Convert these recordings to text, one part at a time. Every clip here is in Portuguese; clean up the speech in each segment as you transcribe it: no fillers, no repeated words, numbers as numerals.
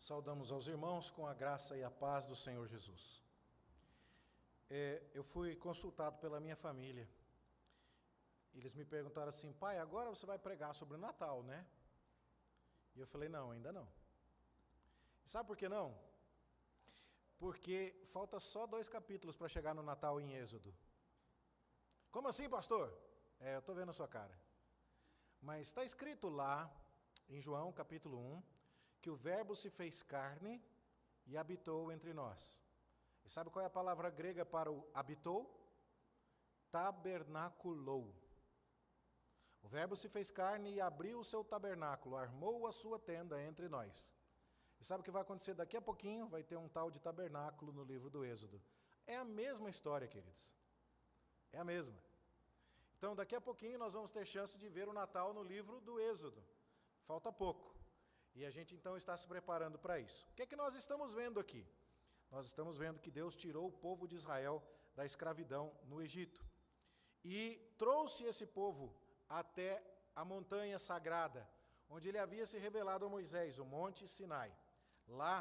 Saudamos aos irmãos com a graça e a paz do Senhor Jesus. Eu fui consultado pela minha família. Eles me perguntaram assim: pai, agora você vai pregar sobre o Natal, né? E eu falei: não, ainda não. E sabe por que não? Porque falta só 2 capítulos para chegar no Natal em Êxodo. Como assim, pastor? Eu estou vendo a sua cara. Mas está escrito lá, em João capítulo 1, que o Verbo se fez carne e habitou entre nós. E sabe qual é a palavra grega para o habitou? Tabernaculou. O Verbo se fez carne e abriu o seu tabernáculo, armou a sua tenda entre nós. E sabe o que vai acontecer daqui a pouquinho? Vai ter um tal de tabernáculo no livro do Êxodo. É a mesma história, queridos. É a mesma. Então, daqui a pouquinho nós vamos ter chance de ver o Natal no livro do Êxodo. Falta pouco. E a gente então está se preparando para isso. O que é que nós estamos vendo aqui? Nós estamos vendo que Deus tirou o povo de Israel da escravidão no Egito. E trouxe esse povo até a montanha sagrada, onde ele havia se revelado a Moisés, o Monte Sinai. Lá,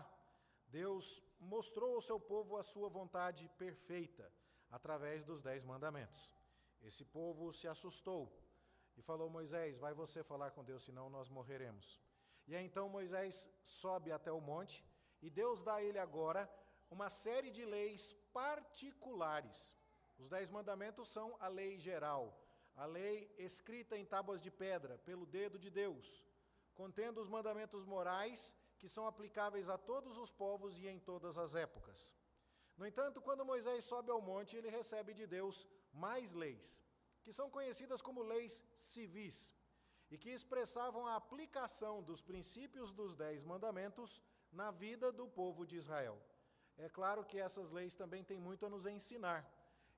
Deus mostrou ao seu povo a sua vontade perfeita, através dos 10 mandamentos. Esse povo se assustou e falou: Moisés, vai você falar com Deus, senão nós morreremos. E aí então Moisés sobe até o monte e Deus dá a ele agora uma série de leis particulares. Os 10 mandamentos são a lei geral, a lei escrita em tábuas de pedra pelo dedo de Deus, contendo os mandamentos morais que são aplicáveis a todos os povos e em todas as épocas. No entanto, quando Moisés sobe ao monte, ele recebe de Deus mais leis, que são conhecidas como leis civis, e que expressavam a aplicação dos princípios dos 10 mandamentos na vida do povo de Israel. É claro que essas leis também têm muito a nos ensinar,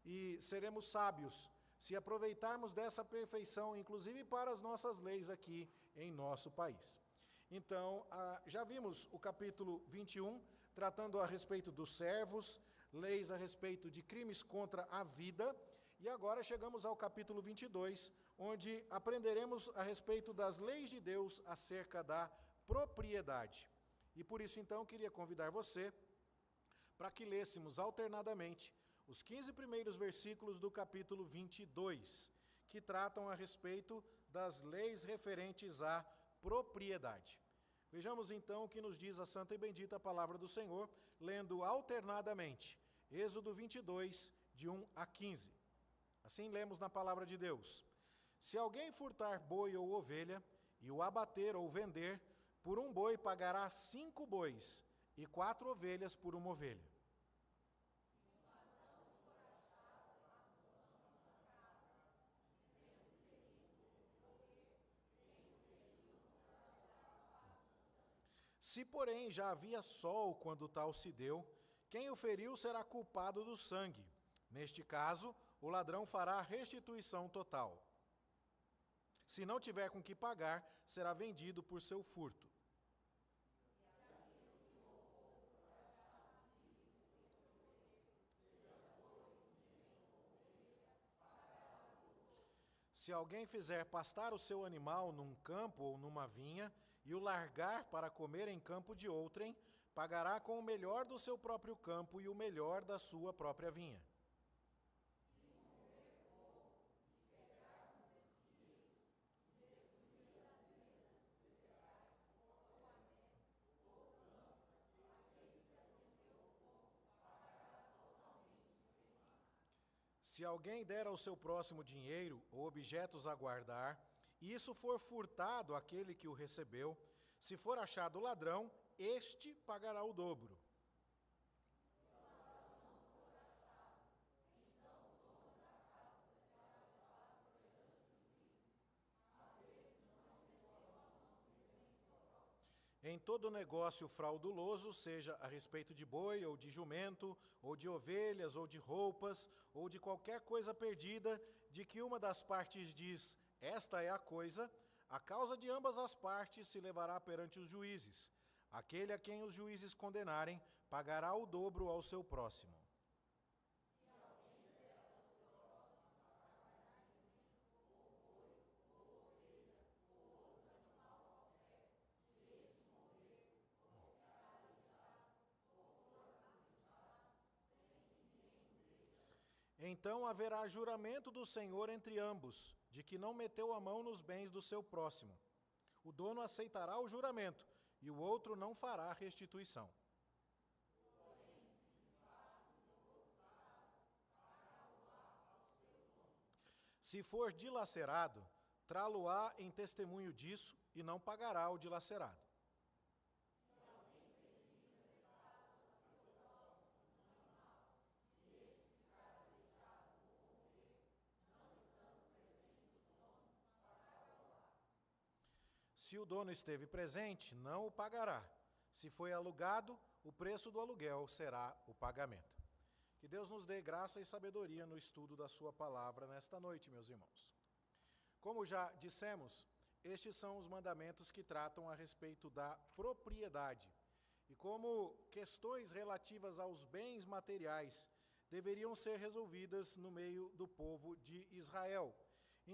e seremos sábios se aproveitarmos dessa perfeição, inclusive para as nossas leis aqui em nosso país. Então, já vimos o capítulo 21, tratando a respeito dos servos, leis a respeito de crimes contra a vida, e agora chegamos ao capítulo 22, onde aprenderemos a respeito das leis de Deus acerca da propriedade. E por isso, então, queria convidar você para que lêssemos alternadamente os 15 primeiros versículos do capítulo 22, que tratam a respeito das leis referentes à propriedade. Vejamos então o que nos diz a santa e bendita palavra do Senhor, lendo alternadamente Êxodo 22, de 1 a 15. Assim lemos na palavra de Deus: se alguém furtar boi ou ovelha, e o abater ou vender, por um boi pagará 5 bois, e 4 ovelhas por uma ovelha. Se, porém, já havia sol quando tal se deu, quem o feriu será culpado do sangue. Neste caso, o ladrão fará restituição total. Se não tiver com que pagar, será vendido por seu furto. Se alguém fizer pastar o seu animal num campo ou numa vinha, e o largar para comer em campo de outrem, pagará com o melhor do seu próprio campo e o melhor da sua própria vinha. Se alguém der ao seu próximo dinheiro ou objetos a guardar, e isso for furtado àquele que o recebeu, se for achado ladrão, este pagará o dobro. Em todo negócio frauduloso, seja a respeito de boi, ou de jumento, ou de ovelhas, ou de roupas, ou de qualquer coisa perdida, de que uma das partes diz, esta é a coisa, a causa de ambas as partes se levará perante os juízes. Aquele a quem os juízes condenarem, pagará o dobro ao seu próximo. Então haverá juramento do Senhor entre ambos, de que não meteu a mão nos bens do seu próximo. O dono aceitará o juramento, e o outro não fará restituição. Se for dilacerado, trá-lo-á em testemunho disso, e não pagará o dilacerado. Se o dono esteve presente, não o pagará. Se foi alugado, o preço do aluguel será o pagamento. Que Deus nos dê graça e sabedoria no estudo da sua palavra nesta noite, meus irmãos. Como já dissemos, estes são os mandamentos que tratam a respeito da propriedade. E como questões relativas aos bens materiais deveriam ser resolvidas no meio do povo de Israel.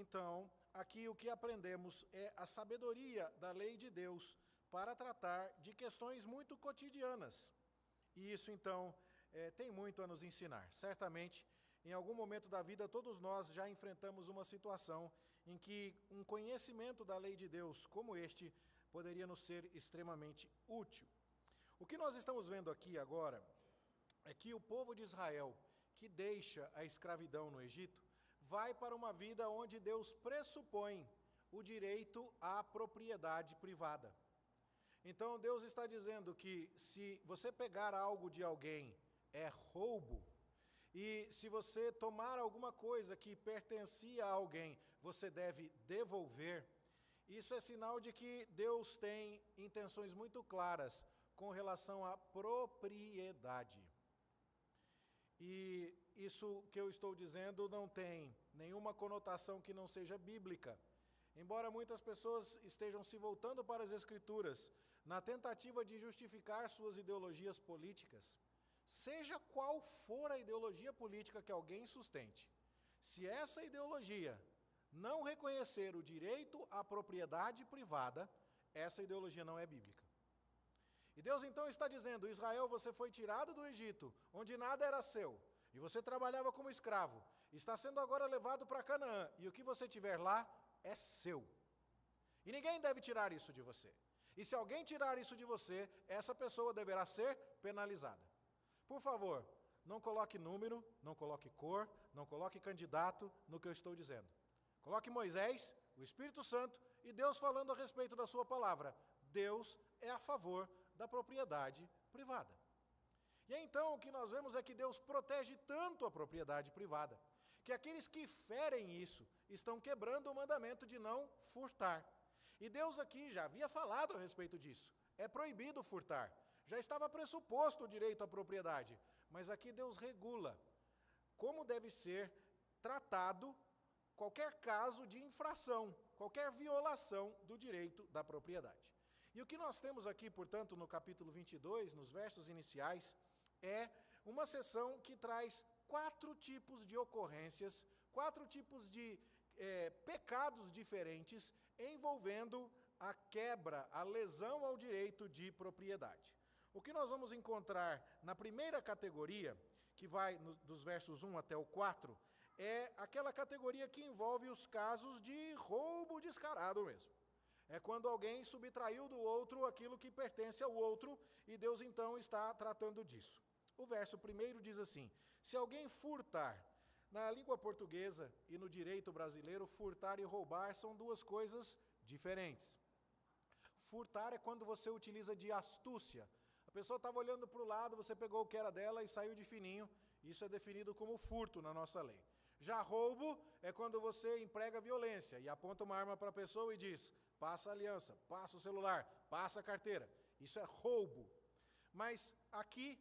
Então, aqui o que aprendemos é a sabedoria da lei de Deus para tratar de questões muito cotidianas. E isso, então, tem muito a nos ensinar. Certamente, em algum momento da vida, todos nós já enfrentamos uma situação em que um conhecimento da lei de Deus como este poderia nos ser extremamente útil. O que nós estamos vendo aqui agora é que o povo de Israel, que deixa a escravidão no Egito, vai para uma vida onde Deus pressupõe o direito à propriedade privada. Então Deus está dizendo que se você pegar algo de alguém, é roubo, e se você tomar alguma coisa que pertencia a alguém, você deve devolver. Isso é sinal de que Deus tem intenções muito claras com relação à propriedade. E isso que eu estou dizendo não tem nenhuma conotação que não seja bíblica. Embora muitas pessoas estejam se voltando para as Escrituras na tentativa de justificar suas ideologias políticas, seja qual for a ideologia política que alguém sustente, se essa ideologia não reconhecer o direito à propriedade privada, essa ideologia não é bíblica. E Deus então está dizendo: Israel, você foi tirado do Egito, onde nada era seu, e você trabalhava como escravo, está sendo agora levado para Canaã, e o que você tiver lá é seu. E ninguém deve tirar isso de você. E se alguém tirar isso de você, essa pessoa deverá ser penalizada. Por favor, não coloque número, não coloque cor, não coloque candidato no que eu estou dizendo. Coloque Moisés, o Espírito Santo e Deus falando a respeito da sua palavra. Deus é a favor da propriedade privada. E então o que nós vemos é que Deus protege tanto a propriedade privada, que aqueles que ferem isso estão quebrando o mandamento de não furtar. E Deus aqui já havia falado a respeito disso. É proibido furtar. Já estava pressuposto o direito à propriedade, mas aqui Deus regula como deve ser tratado qualquer caso de infração, qualquer violação do direito da propriedade. E o que nós temos aqui, portanto, no capítulo 22, nos versos iniciais, é uma seção que traz 4 tipos de ocorrências, 4 tipos de pecados diferentes envolvendo a quebra, a lesão ao direito de propriedade. O que nós vamos encontrar na primeira categoria, que vai dos versos 1 até o 4, é aquela categoria que envolve os casos de roubo descarado mesmo. É quando alguém subtraiu do outro aquilo que pertence ao outro, e Deus então está tratando disso. O verso 1 diz assim: se alguém furtar, na língua portuguesa e no direito brasileiro, furtar e roubar são 2 coisas diferentes. Furtar é quando você utiliza de astúcia. A pessoa estava olhando para o lado, você pegou o que era dela e saiu de fininho. Isso é definido como furto na nossa lei. Já roubo é quando você emprega violência e aponta uma arma para a pessoa e diz: passa a aliança, passa o celular, passa a carteira. Isso é roubo. Mas aqui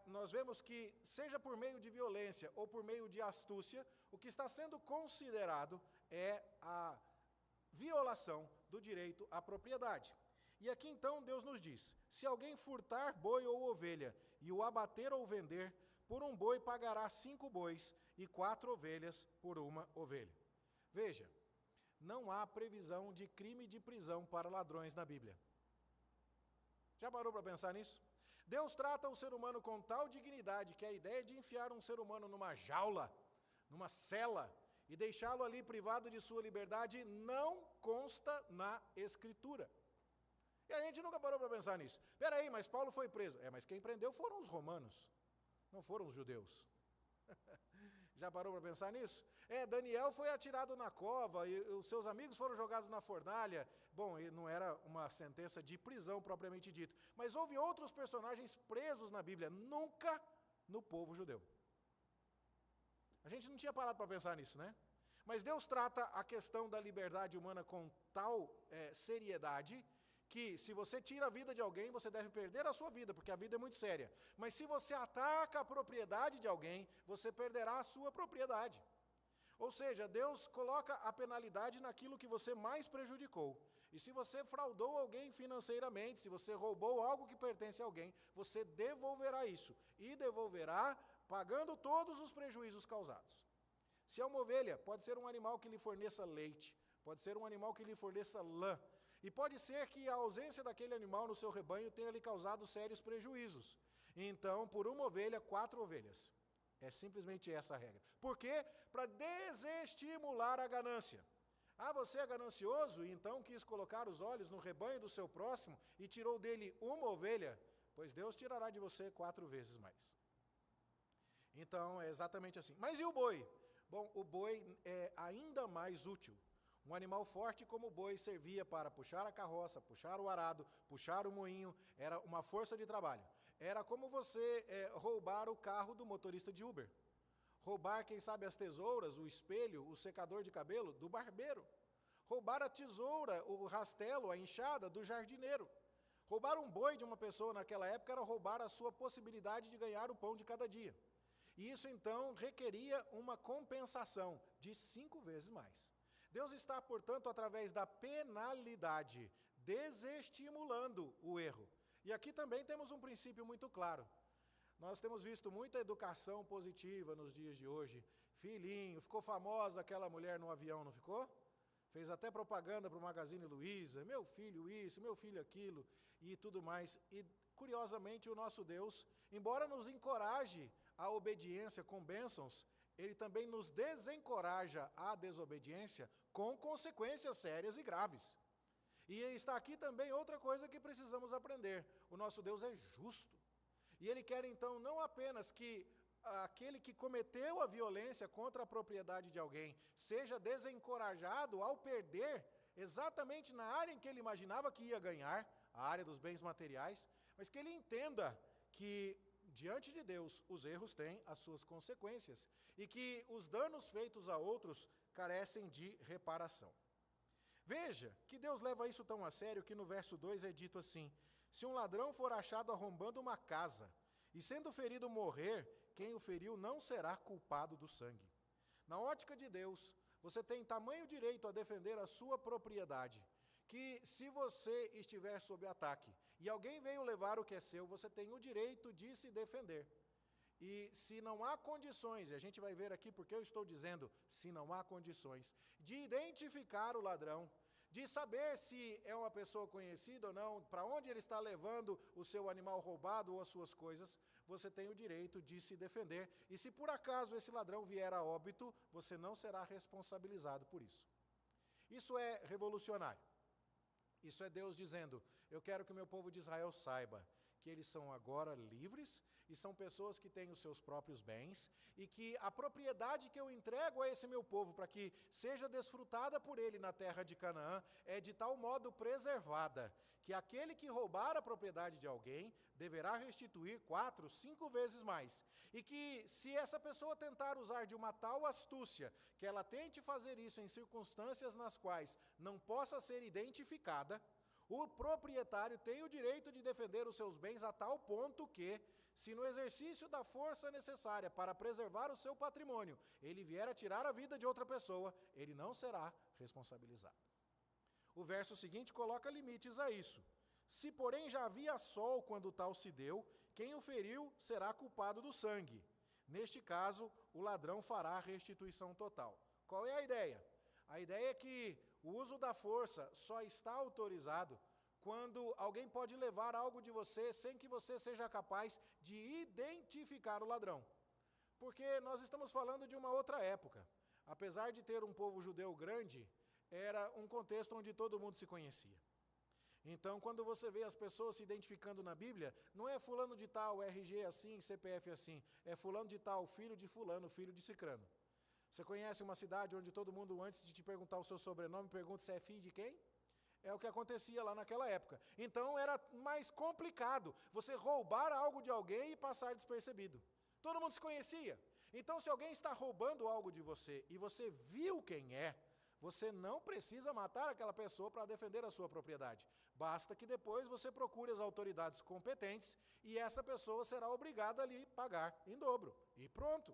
nós vemos que, seja por meio de violência ou por meio de astúcia, o que está sendo considerado é a violação do direito à propriedade. E aqui então Deus nos diz: se alguém furtar boi ou ovelha e o abater ou vender, por um boi pagará 5 bois e 4 ovelhas por uma ovelha. Veja, não há previsão de crime de prisão para ladrões na Bíblia. Já parou para pensar nisso? Deus trata o ser humano com tal dignidade que a ideia de enfiar um ser humano numa jaula numa cela, e deixá-lo ali privado de sua liberdade, não consta na Escritura. E a gente nunca parou para pensar nisso. Espera aí, mas Paulo foi preso. Mas quem prendeu foram os romanos, não foram os judeus. Já parou para pensar nisso? Daniel foi atirado na cova e os seus amigos foram jogados na fornalha. Bom, não era uma sentença de prisão propriamente dito, mas houve outros personagens presos na Bíblia, nunca no povo judeu. A gente não tinha parado para pensar nisso, né? Mas Deus trata a questão da liberdade humana com tal seriedade que se você tira a vida de alguém, você deve perder a sua vida, porque a vida é muito séria. Mas se você ataca a propriedade de alguém, você perderá a sua propriedade. Ou seja, Deus coloca a penalidade naquilo que você mais prejudicou. E se você fraudou alguém financeiramente, se você roubou algo que pertence a alguém, você devolverá isso. E devolverá pagando todos os prejuízos causados. Se é uma ovelha, pode ser um animal que lhe forneça leite, pode ser um animal que lhe forneça lã, e pode ser que a ausência daquele animal no seu rebanho tenha lhe causado sérios prejuízos. Então, por uma ovelha, 4 ovelhas. É simplesmente essa a regra. Por quê? Para desestimular a ganância. Você é ganancioso e então quis colocar os olhos no rebanho do seu próximo e tirou dele uma ovelha, pois Deus tirará de você 4 vezes mais. Então, é exatamente assim. Mas e o boi? Bom, o boi é ainda mais útil. Um animal forte como o boi servia para puxar a carroça, puxar o arado, puxar o moinho, era uma força de trabalho. Era como você roubar o carro do motorista de Uber. Roubar, quem sabe, as tesouras, o espelho, o secador de cabelo do barbeiro. Roubar a tesoura, o rastelo, a enxada do jardineiro. Roubar um boi de uma pessoa naquela época era roubar a sua possibilidade de ganhar o pão de cada dia. E isso, então, requeria uma compensação de 5 vezes mais. Deus está, portanto, através da penalidade, desestimulando o erro. E aqui também temos um princípio muito claro. Nós temos visto muita educação positiva nos dias de hoje. Filhinho, ficou famosa aquela mulher no avião, não ficou? Fez até propaganda para o Magazine Luiza, meu filho isso, meu filho aquilo, e tudo mais. E, curiosamente, o nosso Deus, embora nos encoraje à obediência com bênçãos, Ele também nos desencoraja à desobediência com consequências sérias e graves. E está aqui também outra coisa que precisamos aprender. O nosso Deus é justo. E Ele quer, então, não apenas que aquele que cometeu a violência contra a propriedade de alguém seja desencorajado ao perder exatamente na área em que ele imaginava que ia ganhar, a área dos bens materiais, mas que ele entenda que, diante de Deus, os erros têm as suas consequências e que os danos feitos a outros carecem de reparação. Veja que Deus leva isso tão a sério que no verso 2 é dito assim: se um ladrão for achado arrombando uma casa e sendo ferido morrer, quem o feriu não será culpado do sangue. Na ótica de Deus, você tem tamanho direito a defender a sua propriedade, que se você estiver sob ataque e alguém veio levar o que é seu, você tem o direito de se defender. E se não há condições, e a gente vai ver aqui porque eu estou dizendo se não há condições, de identificar o ladrão, de saber se é uma pessoa conhecida ou não, para onde ele está levando o seu animal roubado ou as suas coisas, você tem o direito de se defender. E se por acaso esse ladrão vier a óbito, você não será responsabilizado por isso. Isso é revolucionário. Isso é Deus dizendo: eu quero que o meu povo de Israel saiba que eles são agora livres e são pessoas que têm os seus próprios bens e que a propriedade que eu entrego a esse meu povo para que seja desfrutada por ele na terra de Canaã é de tal modo preservada que aquele que roubar a propriedade de alguém deverá restituir 4, 5 vezes mais. E que se essa pessoa tentar usar de uma tal astúcia que ela tente fazer isso em circunstâncias nas quais não possa ser identificada, o proprietário tem o direito de defender os seus bens a tal ponto que, se no exercício da força necessária para preservar o seu patrimônio, ele vier a tirar a vida de outra pessoa, ele não será responsabilizado. O verso seguinte coloca limites a isso. Se, porém, já havia sol quando tal se deu, quem o feriu será culpado do sangue. Neste caso, o ladrão fará a restituição total. Qual é a ideia? A ideia é que o uso da força só está autorizado quando alguém pode levar algo de você sem que você seja capaz de identificar o ladrão. Porque nós estamos falando de uma outra época. Apesar de ter um povo judeu grande, era um contexto onde todo mundo se conhecia. Então, quando você vê as pessoas se identificando na Bíblia, não é fulano de tal, RG assim, CPF assim, é fulano de tal, filho de fulano, filho de cicrano. Você conhece uma cidade onde todo mundo, antes de te perguntar o seu sobrenome, pergunta se é filho de quem? É o que acontecia lá naquela época. Então, era mais complicado você roubar algo de alguém e passar despercebido. Todo mundo se conhecia. Então, se alguém está roubando algo de você e você viu quem é, você não precisa matar aquela pessoa para defender a sua propriedade. Basta que depois você procure as autoridades competentes e essa pessoa será obrigada ali a pagar em dobro. E pronto.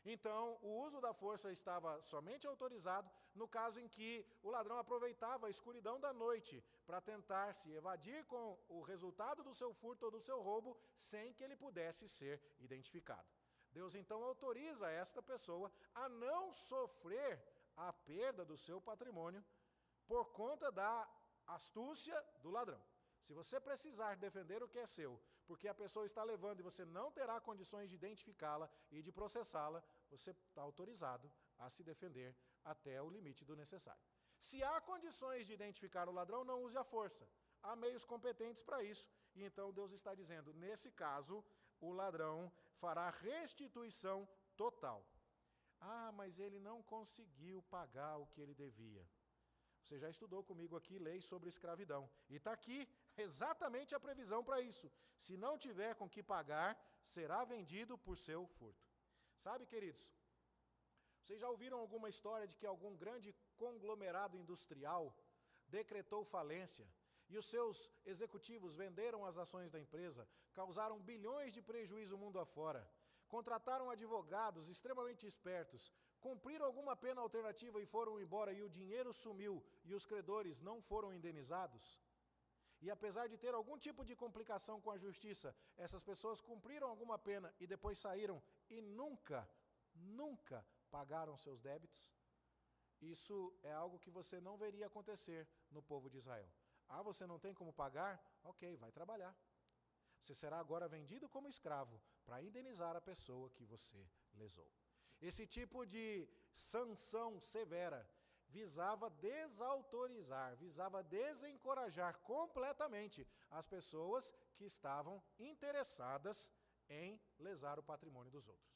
Então, o uso da força estava somente autorizado no caso em que o ladrão aproveitava a escuridão da noite para tentar se evadir com o resultado do seu furto ou do seu roubo sem que ele pudesse ser identificado. Deus então autoriza esta pessoa a não sofrer a perda do seu patrimônio por conta da astúcia do ladrão. Se você precisar defender o que é seu, porque a pessoa está levando e você não terá condições de identificá-la e de processá-la, você está autorizado a se defender até o limite do necessário. Se há condições de identificar o ladrão, não use a força. Há meios competentes para isso. E então Deus está dizendo, nesse caso, o ladrão fará restituição total. Ah, mas ele não conseguiu pagar o que ele devia. Você já estudou comigo aqui leis sobre escravidão. E está aqui exatamente a previsão para isso. Se não tiver com que pagar, será vendido por seu furto. Sabe, queridos, vocês já ouviram alguma história de que algum grande conglomerado industrial decretou falência e os seus executivos venderam as ações da empresa, causaram bilhões de prejuízo mundo afora, contrataram advogados extremamente espertos, cumpriram alguma pena alternativa e foram embora e o dinheiro sumiu e os credores não foram indenizados? E apesar de ter algum tipo de complicação com a justiça, essas pessoas cumpriram alguma pena e depois saíram e nunca pagaram seus débitos? Isso é algo que você não veria acontecer no povo de Israel. Ah, você não tem como pagar? Ok, vai trabalhar. Você será agora vendido como escravo para indenizar a pessoa que você lesou. Esse tipo de sanção severa visava desautorizar, visava desencorajar completamente as pessoas que estavam interessadas em lesar o patrimônio dos outros.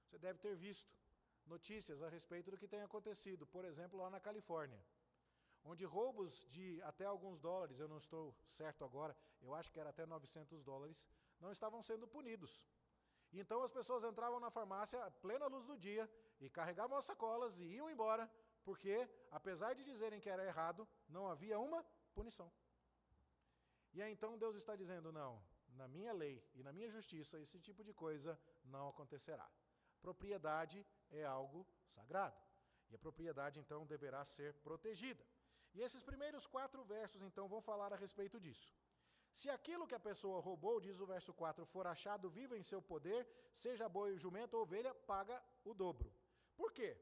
Você deve ter visto notícias a respeito do que tem acontecido, por exemplo, lá na Califórnia, onde roubos de até alguns dólares, eu não estou certo agora, eu acho que era até $900, não estavam sendo punidos. Então as pessoas entravam na farmácia à plena luz do dia e carregavam as sacolas e iam embora, porque, apesar de dizerem que era errado, não havia uma punição. E aí então Deus está dizendo, não, na minha lei e na minha justiça, esse tipo de coisa não acontecerá. Propriedade é algo sagrado, e a propriedade então deverá ser protegida. E esses primeiros 4 versos então vão falar a respeito disso. Se aquilo que a pessoa roubou, diz o verso 4, for achado vivo em seu poder, seja boi, jumento ou ovelha, paga o dobro. Por quê?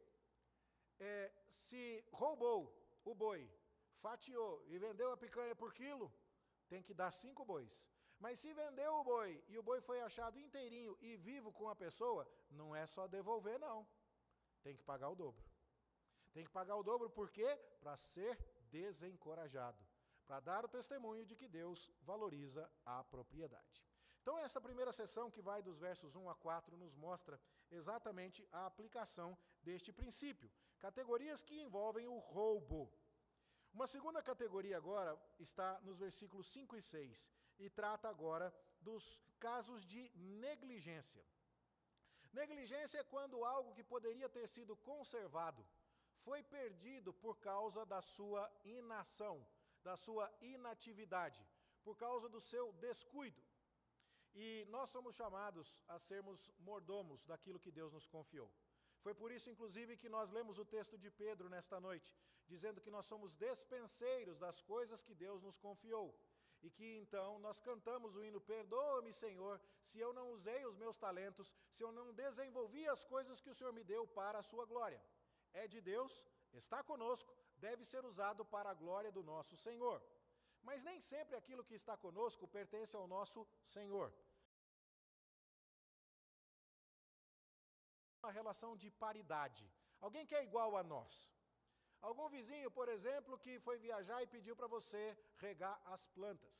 Se roubou o boi, fatiou e vendeu a picanha por quilo, tem que dar 5 bois. Mas se vendeu o boi e o boi foi achado inteirinho e vivo com a pessoa, não é só devolver não, tem que pagar o dobro. Tem que pagar o dobro por quê? Para ser desencorajado, para dar o testemunho de que Deus valoriza a propriedade. Então esta primeira sessão, que vai dos versos 1 a 4, nos mostra exatamente a aplicação deste princípio. Categorias que envolvem o roubo. Uma segunda categoria agora está nos versículos 5 e 6, e trata agora dos casos de negligência. Negligência é quando algo que poderia ter sido conservado foi perdido por causa da sua inação, da sua inatividade, por causa do seu descuido. E nós somos chamados a sermos mordomos daquilo que Deus nos confiou. Foi por isso, inclusive, que nós lemos o texto de Pedro nesta noite, dizendo que nós somos despenseiros das coisas que Deus nos confiou. E que então nós cantamos o hino, perdoa-me, Senhor, se eu não usei os meus talentos, se eu não desenvolvi as coisas que o Senhor me deu para a sua glória. É de Deus, está conosco, deve ser usado para a glória do nosso Senhor. Mas nem sempre aquilo que está conosco pertence ao nosso Senhor. uma relação de paridade. Alguém que é igual a nós. Algum vizinho, por exemplo, que foi viajar e pediu para você regar as plantas.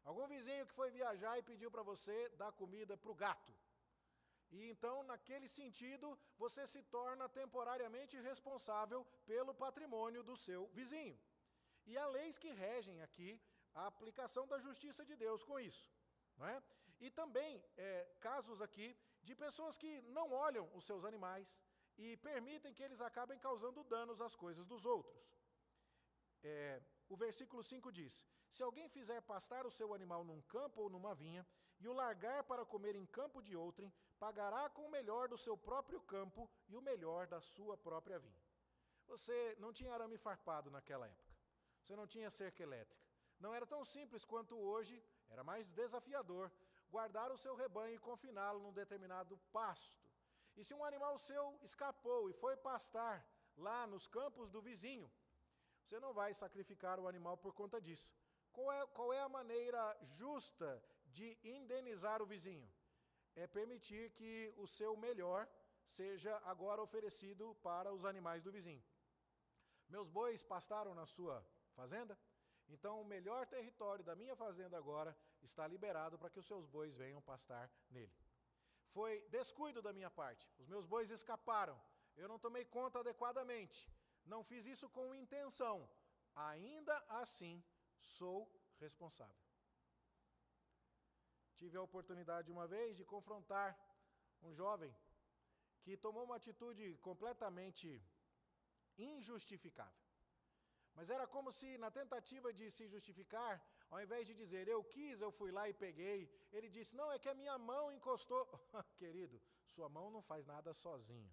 Algum vizinho que foi viajar e pediu para você dar comida para o gato. E então, naquele sentido, você se torna temporariamente responsável pelo patrimônio do seu vizinho. E há leis que regem aqui a aplicação da justiça de Deus com isso. Não é? E também casos aqui de pessoas que não olham os seus animais e permitem que eles acabem causando danos às coisas dos outros. O versículo 5 diz: se alguém fizer pastar o seu animal num campo ou numa vinha, e o largar para comer em campo de outrem, pagará com o melhor do seu próprio campo e o melhor da sua própria vinha. Você não tinha arame farpado naquela época. Você não tinha cerca elétrica. Não era tão simples quanto hoje, era mais desafiador, guardar o seu rebanho e confiná-lo num determinado pasto. E se um animal seu escapou e foi pastar lá nos campos do vizinho, você não vai sacrificar o animal por conta disso. Qual é a maneira justa de indenizar o vizinho? É permitir que o seu melhor seja agora oferecido para os animais do vizinho. Meus bois pastaram na sua fazenda? Então o melhor território da minha fazenda agora está liberado para que os seus bois venham pastar nele. Foi descuido da minha parte, os meus bois escaparam, eu não tomei conta adequadamente, não fiz isso com intenção, ainda assim sou responsável. Tive a oportunidade uma vez de confrontar um jovem que tomou uma atitude completamente injustificável. Mas era como se, na tentativa de se justificar, ao invés de dizer, eu quis, eu fui lá e peguei, ele disse, não, é que a minha mão encostou. Querido, sua mão não faz nada sozinho.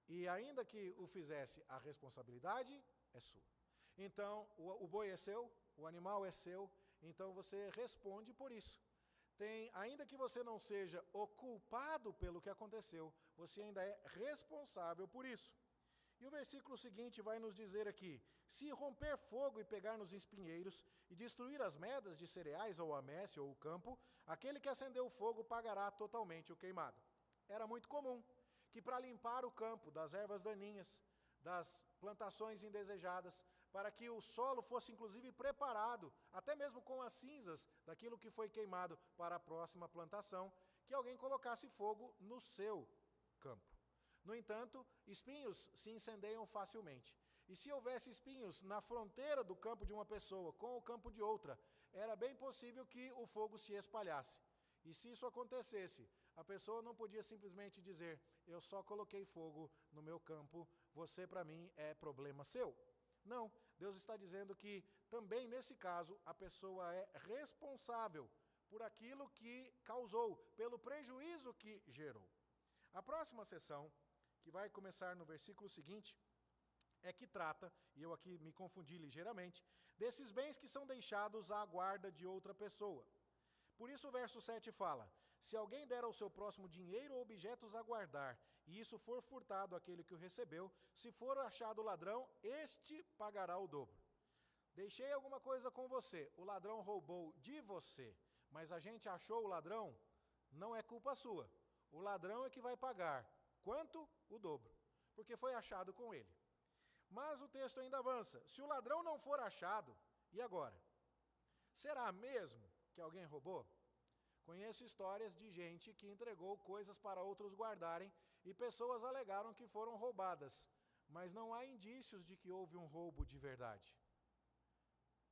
E ainda que o fizesse, a responsabilidade é sua. Então, o boi é seu, o animal é seu, então você responde por isso. Ainda que você não seja o culpado pelo que aconteceu, você ainda é responsável por isso. E o versículo seguinte vai nos dizer aqui, se romper fogo e pegar nos espinheiros e destruir as medas de cereais ou a messe ou o campo, aquele que acendeu o fogo pagará totalmente o queimado. Era muito comum que para limpar o campo das ervas daninhas, das plantações indesejadas, para que o solo fosse inclusive preparado, até mesmo com as cinzas daquilo que foi queimado para a próxima plantação, que alguém colocasse fogo no seu campo. No entanto, espinhos se incendeiam facilmente. E se houvesse espinhos na fronteira do campo de uma pessoa com o campo de outra, era bem possível que o fogo se espalhasse. E se isso acontecesse, a pessoa não podia simplesmente dizer, eu só coloquei fogo no meu campo, você para mim é problema seu. Não, Deus está dizendo que também nesse caso a pessoa é responsável por aquilo que causou, pelo prejuízo que gerou. A próxima sessão, que vai começar no versículo seguinte, é que trata, e eu aqui me confundi ligeiramente, desses bens que são deixados à guarda de outra pessoa. Por isso o verso 7 fala, se alguém der ao seu próximo dinheiro ou objetos a guardar, e isso for furtado àquele que o recebeu, se for achado o ladrão, este pagará o dobro. Deixei alguma coisa com você, o ladrão roubou de você, mas a gente achou o ladrão, não é culpa sua. O ladrão é que vai pagar. Quanto? O dobro, porque foi achado com ele. Mas o texto ainda avança, se o ladrão não for achado, e agora? Será mesmo que alguém roubou? Conheço histórias de gente que entregou coisas para outros guardarem e pessoas alegaram que foram roubadas, mas não há indícios de que houve um roubo de verdade.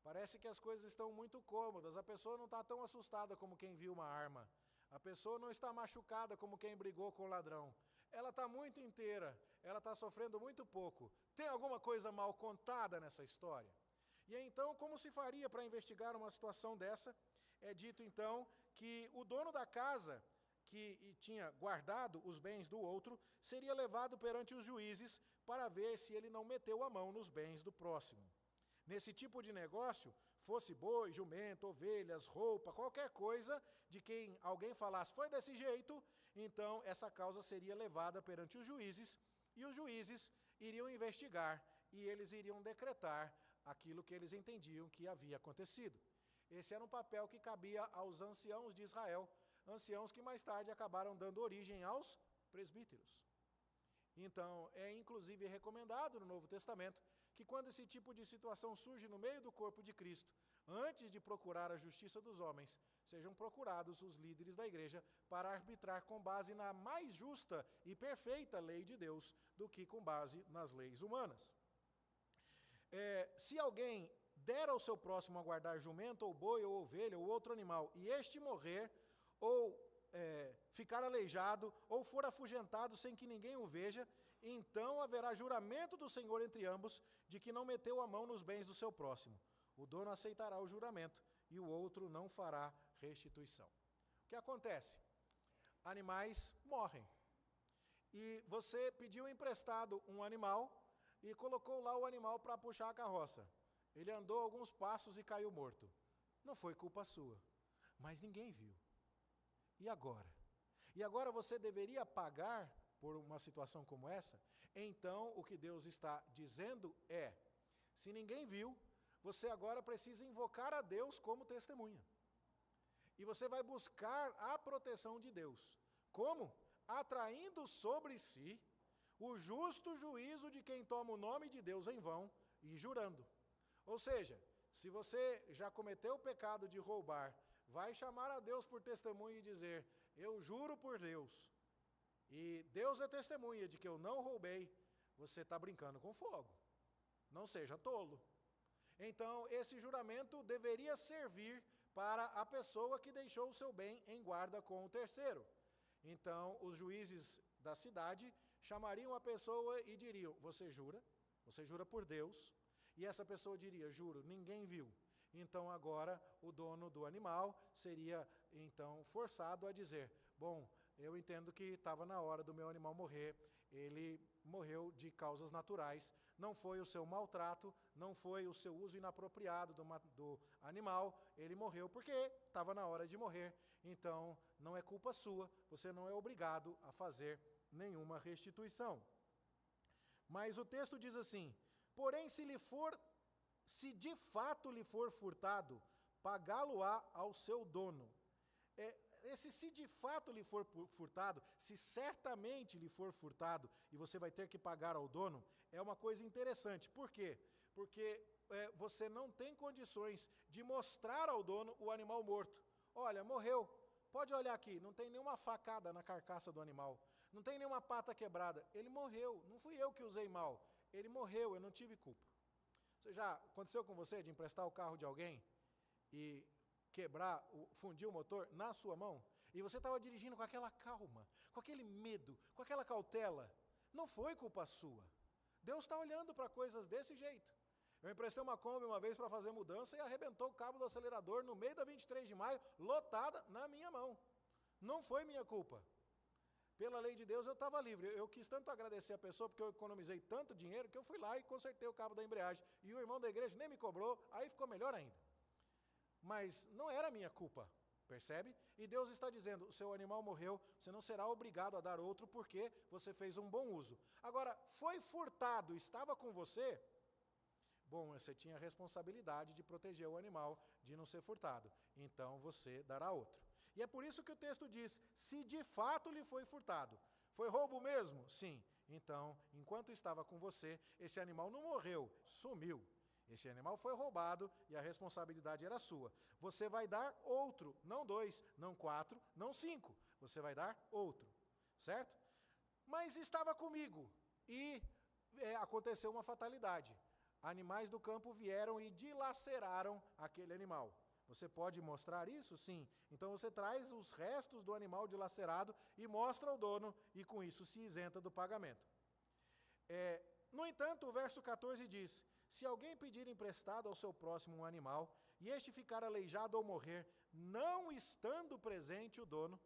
Parece que as coisas estão muito cômodas, a pessoa não está tão assustada como quem viu uma arma, a pessoa não está machucada como quem brigou com o ladrão. Ela está muito inteira, ela está sofrendo muito pouco. Tem alguma coisa mal contada nessa história? E então, como se faria para investigar uma situação dessa? É dito então que o dono da casa, que tinha guardado os bens do outro, seria levado perante os juízes para ver se ele não meteu a mão nos bens do próximo. Nesse tipo de negócio, fosse boi, jumento, ovelhas, roupa, qualquer coisa de quem alguém falasse foi desse jeito, então essa causa seria levada perante os juízes, e os juízes iriam investigar e eles iriam decretar aquilo que eles entendiam que havia acontecido. Esse era um papel que cabia aos anciãos de Israel, anciãos que mais tarde acabaram dando origem aos presbíteros. Então, é inclusive recomendado no Novo Testamento que quando esse tipo de situação surge no meio do corpo de Cristo, antes de procurar a justiça dos homens, sejam procurados os líderes da igreja para arbitrar com base na mais justa e perfeita lei de Deus do que com base nas leis humanas. Se alguém der ao seu próximo a guardar jumento, ou boi, ou ovelha, ou outro animal, e este morrer, ou ficar aleijado, ou for afugentado sem que ninguém o veja, então haverá juramento do Senhor entre ambos, de que não meteu a mão nos bens do seu próximo. O dono aceitará o juramento, e o outro não fará restituição. O que acontece? Animais morrem. E você pediu emprestado um animal, e colocou lá o animal para puxar a carroça. Ele andou alguns passos e caiu morto. Não foi culpa sua, mas ninguém viu. E agora? E agora você deveria pagar por uma situação como essa? Então, o que Deus está dizendo é, se ninguém viu, você agora precisa invocar a Deus como testemunha. E você vai buscar a proteção de Deus. Como? Atraindo sobre si o justo juízo de quem toma o nome de Deus em vão e jurando. Ou seja, se você já cometeu o pecado de roubar, vai chamar a Deus por testemunha e dizer, eu juro por Deus, e Deus é testemunha de que eu não roubei, você está brincando com fogo. Não seja tolo. Então, esse juramento deveria servir para a pessoa que deixou o seu bem em guarda com o terceiro. Então, os juízes da cidade chamariam a pessoa e diriam, você jura? Você jura por Deus? E essa pessoa diria, juro, ninguém viu. Então agora o dono do animal seria então forçado a dizer, bom, eu entendo que estava na hora do meu animal morrer, ele morreu de causas naturais, não foi o seu maltrato, não foi o seu uso inapropriado do animal, ele morreu porque estava na hora de morrer, então não é culpa sua, você não é obrigado a fazer nenhuma restituição. Mas o texto diz assim, porém se de fato lhe for furtado, pagá-lo-á ao seu dono. Se de fato lhe for furtado, se certamente lhe for furtado, e você vai ter que pagar ao dono, é uma coisa interessante. Por quê? Porque você não tem condições de mostrar ao dono o animal morto. Olha, morreu. Pode olhar aqui, não tem nenhuma facada na carcaça do animal, não tem nenhuma pata quebrada. Ele morreu, não fui eu que usei mal. Ele morreu, eu não tive culpa. Já aconteceu com você de emprestar o carro de alguém e fundir o motor na sua mão? E você estava dirigindo com aquela calma, com aquele medo, com aquela cautela. Não foi culpa sua. Deus está olhando para coisas desse jeito. Eu emprestei uma Kombi uma vez para fazer mudança e arrebentou o cabo do acelerador no meio da 23 de maio, lotada na minha mão. Não foi minha culpa. Pela lei de Deus eu estava livre. Eu quis tanto agradecer a pessoa porque eu economizei tanto dinheiro que eu fui lá e consertei o cabo da embreagem. E o irmão da igreja nem me cobrou, aí ficou melhor ainda. Mas não era minha culpa, percebe? E Deus está dizendo, o seu animal morreu, você não será obrigado a dar outro porque você fez um bom uso. Agora, foi furtado, estava com você? Bom, você tinha a responsabilidade de proteger o animal, de não ser furtado. Então você dará outro. E é por isso que o texto diz, se de fato lhe foi furtado. Foi roubo mesmo? Sim. Então, enquanto estava com você, esse animal não morreu, sumiu. Esse animal foi roubado e a responsabilidade era sua. Você vai dar outro, não 2, não 4, não 5. Você vai dar outro, certo? Mas estava comigo e aconteceu uma fatalidade. Animais do campo vieram e dilaceraram aquele animal. Você pode mostrar isso? Sim. Então você traz os restos do animal dilacerado e mostra ao dono, e com isso se isenta do pagamento. No entanto, o verso 14 diz, se alguém pedir emprestado ao seu próximo um animal, e este ficar aleijado ou morrer, não estando presente o dono,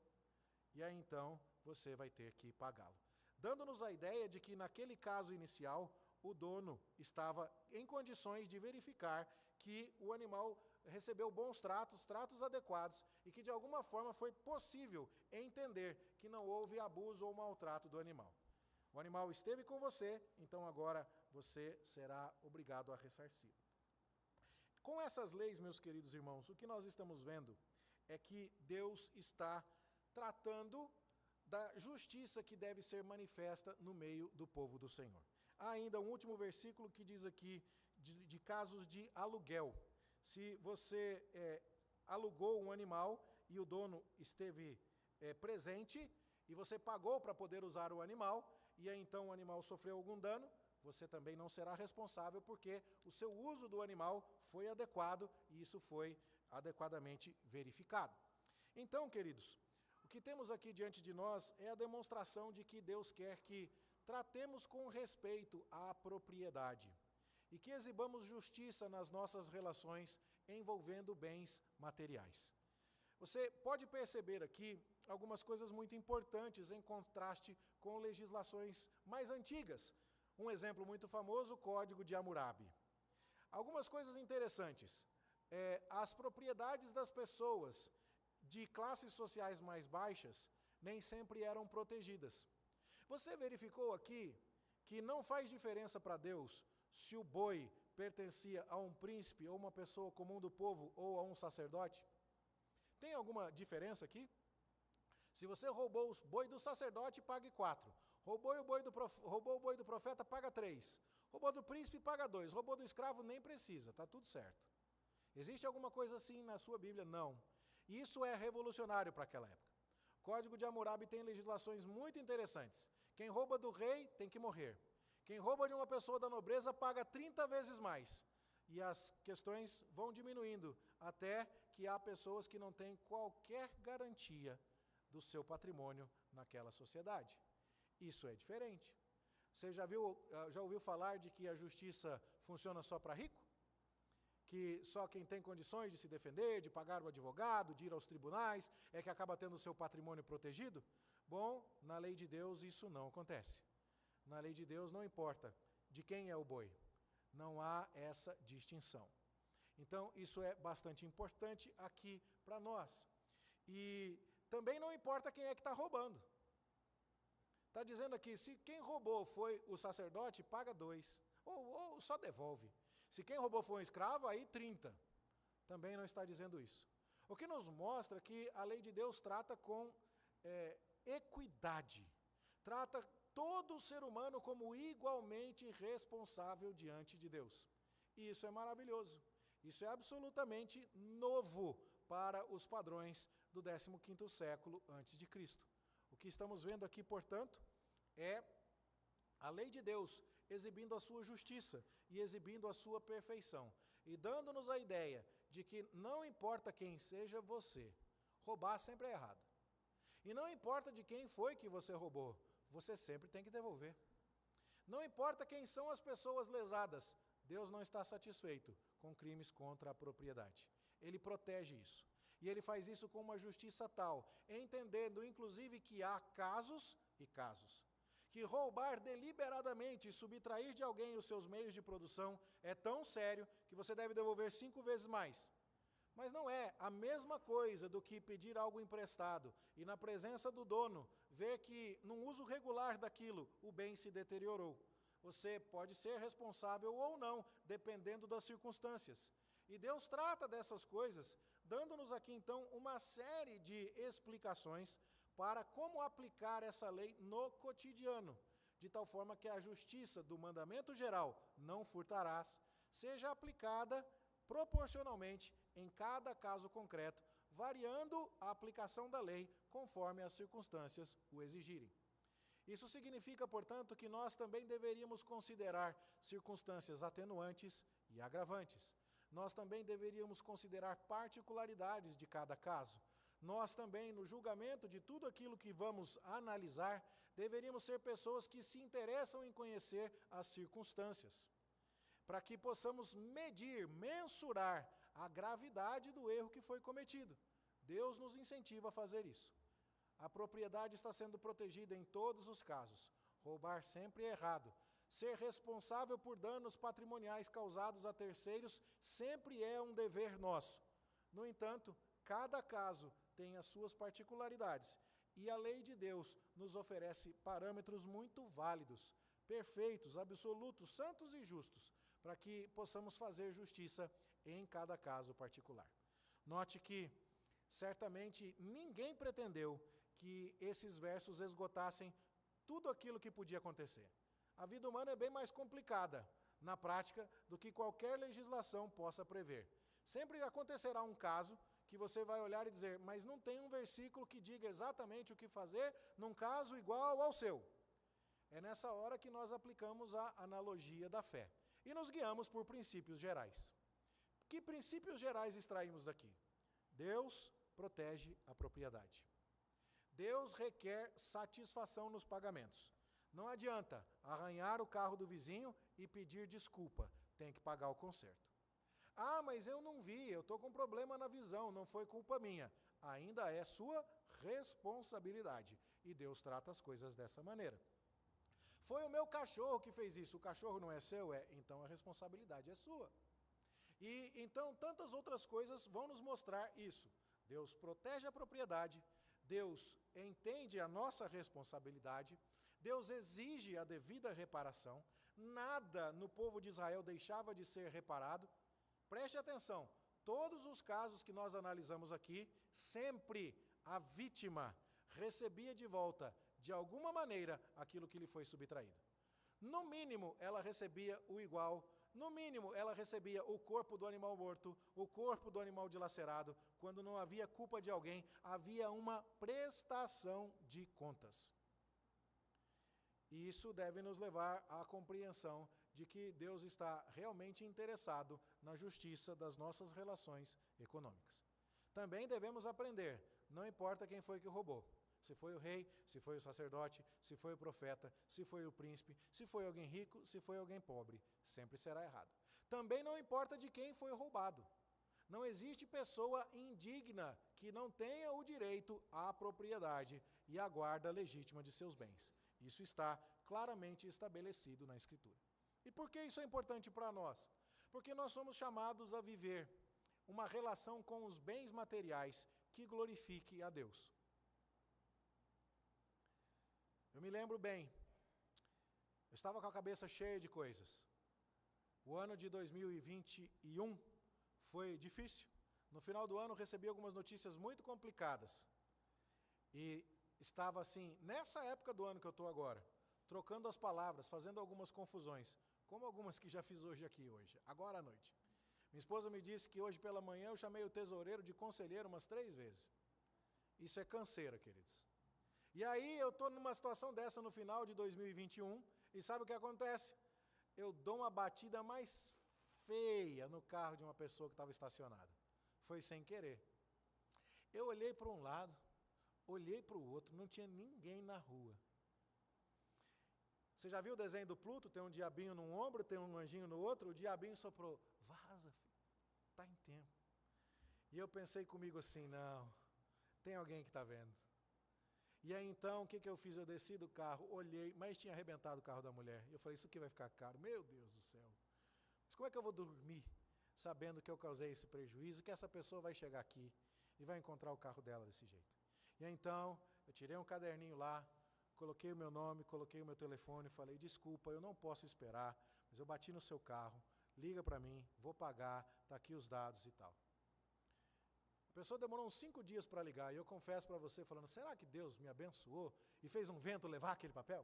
e aí então você vai ter que pagá-lo. Dando-nos a ideia de que naquele caso inicial, o dono estava em condições de verificar que o animal recebeu bons tratos adequados, e que de alguma forma foi possível entender que não houve abuso ou maltrato do animal. O animal esteve com você, então agora você será obrigado a ressarcir. Com essas leis, meus queridos irmãos, o que nós estamos vendo é que Deus está tratando da justiça que deve ser manifesta no meio do povo do Senhor. Há ainda um último versículo que diz aqui de casos de aluguel. Se você alugou um animal e o dono esteve presente e você pagou para poder usar o animal, e aí então o animal sofreu algum dano, você também não será responsável porque o seu uso do animal foi adequado e isso foi adequadamente verificado. Então, queridos, o que temos aqui diante de nós é a demonstração de que Deus quer que tratemos com respeito à propriedade e que exibamos justiça nas nossas relações envolvendo bens materiais. Você pode perceber aqui algumas coisas muito importantes em contraste com legislações mais antigas. Um exemplo muito famoso, o Código de Hammurabi. Algumas coisas interessantes. As propriedades das pessoas de classes sociais mais baixas nem sempre eram protegidas. Você verificou aqui que não faz diferença para Deus se o boi pertencia a um príncipe ou uma pessoa comum do povo ou a um sacerdote? Tem alguma diferença aqui? Se você roubou o boi do sacerdote, pague 4. Roubou o boi do profeta, paga 3. Roubou do príncipe, paga 2. Roubou do escravo, nem precisa, está tudo certo. Existe alguma coisa assim na sua Bíblia? Não. Isso é revolucionário para aquela época. O Código de Hammurabi tem legislações muito interessantes. Quem rouba do rei tem que morrer. Quem rouba de uma pessoa da nobreza paga 30 vezes mais. E as questões vão diminuindo, até que há pessoas que não têm qualquer garantia do seu patrimônio naquela sociedade. Isso é diferente. Você já ouviu falar de que a justiça funciona só para rico? Que só quem tem condições de se defender, de pagar o advogado, de ir aos tribunais, é que acaba tendo o seu patrimônio protegido? Bom, na lei de Deus isso não acontece. Na lei de Deus não importa de quem é o boi. Não há essa distinção. Então, isso é bastante importante aqui para nós. E também não importa quem é que está roubando. Está dizendo aqui, se quem roubou foi o sacerdote, paga 2. Ou só devolve. Se quem roubou foi um escravo, aí 30. Também não está dizendo isso. O que nos mostra que a lei de Deus trata com equidade. Trata todo ser humano como igualmente responsável diante de Deus. E isso é maravilhoso. Isso é absolutamente novo para os padrões do 15º século antes de Cristo. O que estamos vendo aqui, portanto, é a lei de Deus exibindo a sua justiça e exibindo a sua perfeição. E dando-nos a ideia de que não importa quem seja você, roubar sempre é errado. E não importa de quem foi que você roubou, você sempre tem que devolver. Não importa quem são as pessoas lesadas, Deus não está satisfeito com crimes contra a propriedade. Ele protege isso. E ele faz isso com uma justiça tal, entendendo inclusive que há casos e casos. Que roubar deliberadamente e subtrair de alguém os seus meios de produção é tão sério que você deve devolver 5 vezes mais. Mas não é a mesma coisa do que pedir algo emprestado e na presença do dono ver que, num uso regular daquilo, o bem se deteriorou. Você pode ser responsável ou não, dependendo das circunstâncias. E Deus trata dessas coisas, dando-nos aqui então uma série de explicações para como aplicar essa lei no cotidiano, de tal forma que a justiça do mandamento geral, não furtarás, seja aplicada proporcionalmente em cada caso concreto, variando a aplicação da lei conforme as circunstâncias o exigirem. Isso significa, portanto, que nós também deveríamos considerar circunstâncias atenuantes e agravantes. Nós também deveríamos considerar particularidades de cada caso. Nós também, no julgamento de tudo aquilo que vamos analisar, deveríamos ser pessoas que se interessam em conhecer as circunstâncias, para que possamos medir, mensurar a gravidade do erro que foi cometido. Deus nos incentiva a fazer isso. A propriedade está sendo protegida em todos os casos. Roubar sempre é errado. Ser responsável por danos patrimoniais causados a terceiros sempre é um dever nosso. No entanto, cada caso tem as suas particularidades. E a lei de Deus nos oferece parâmetros muito válidos, perfeitos, absolutos, santos e justos, para que possamos fazer justiça em cada caso particular. Note que, certamente, ninguém pretendeu que esses versos esgotassem tudo aquilo que podia acontecer. A vida humana é bem mais complicada, na prática, do que qualquer legislação possa prever. Sempre acontecerá um caso que você vai olhar e dizer, mas não tem um versículo que diga exatamente o que fazer num caso igual ao seu. É nessa hora que nós aplicamos a analogia da fé. E nos guiamos por princípios gerais. Que princípios gerais extraímos daqui? Deus protege a propriedade. Deus requer satisfação nos pagamentos. Não adianta arranhar o carro do vizinho e pedir desculpa. Tem que pagar o conserto. Ah, mas eu não vi, eu estou com problema na visão, não foi culpa minha. Ainda é sua responsabilidade. E Deus trata as coisas dessa maneira. Foi o meu cachorro que fez isso, o cachorro não é seu? Então a responsabilidade é sua. E então tantas outras coisas vão nos mostrar isso. Deus protege a propriedade, Deus entende a nossa responsabilidade, Deus exige a devida reparação, nada no povo de Israel deixava de ser reparado. Preste atenção, todos os casos que nós analisamos aqui, sempre a vítima recebia de volta, de alguma maneira, aquilo que lhe foi subtraído. No mínimo, ela recebia o igual. No mínimo, ela recebia o corpo do animal morto, o corpo do animal dilacerado. Quando não havia culpa de alguém, havia uma prestação de contas. E isso deve nos levar à compreensão de que Deus está realmente interessado na justiça das nossas relações econômicas. Também devemos aprender, não importa quem foi que roubou. Se foi o rei, se foi o sacerdote, se foi o profeta, se foi o príncipe, se foi alguém rico, se foi alguém pobre, sempre será errado. Também não importa de quem foi roubado. Não existe pessoa indigna que não tenha o direito à propriedade e à guarda legítima de seus bens. Isso está claramente estabelecido na Escritura. E por que isso é importante para nós? Porque nós somos chamados a viver uma relação com os bens materiais que glorifique a Deus. Eu me lembro bem, eu estava com a cabeça cheia de coisas. O ano de 2021 foi difícil. No final do ano recebi algumas notícias muito complicadas. E estava assim, nessa época do ano que eu estou agora, trocando as palavras, fazendo algumas confusões, como algumas que já fiz hoje, agora à noite. Minha esposa me disse que hoje pela manhã eu chamei o tesoureiro de conselheiro umas 3 vezes. Isso é canseira, queridos. E aí eu estou numa situação dessa no final de 2021, e sabe o que acontece? Eu dou uma batida mais feia no carro de uma pessoa que estava estacionada. Foi sem querer. Eu olhei para um lado, olhei para o outro, não tinha ninguém na rua. Você já viu o desenho do Pluto? Tem um diabinho num ombro, tem um anjinho no outro, o diabinho soprou, vaza, filho, está em tempo. E eu pensei comigo assim, não, tem alguém que está vendo. E aí então, o que eu fiz? Eu desci do carro, olhei, mas tinha arrebentado o carro da mulher. E eu falei, isso aqui vai ficar caro, meu Deus do céu. Mas como é que eu vou dormir sabendo que eu causei esse prejuízo, que essa pessoa vai chegar aqui e vai encontrar o carro dela desse jeito? E aí então, eu tirei um caderninho lá, coloquei o meu nome, coloquei o meu telefone, falei, desculpa, eu não posso esperar, mas eu bati no seu carro, liga para mim, vou pagar, está aqui os dados e tal. A pessoa demorou uns 5 dias para ligar, e eu confesso para você, falando, será que Deus me abençoou e fez um vento levar aquele papel?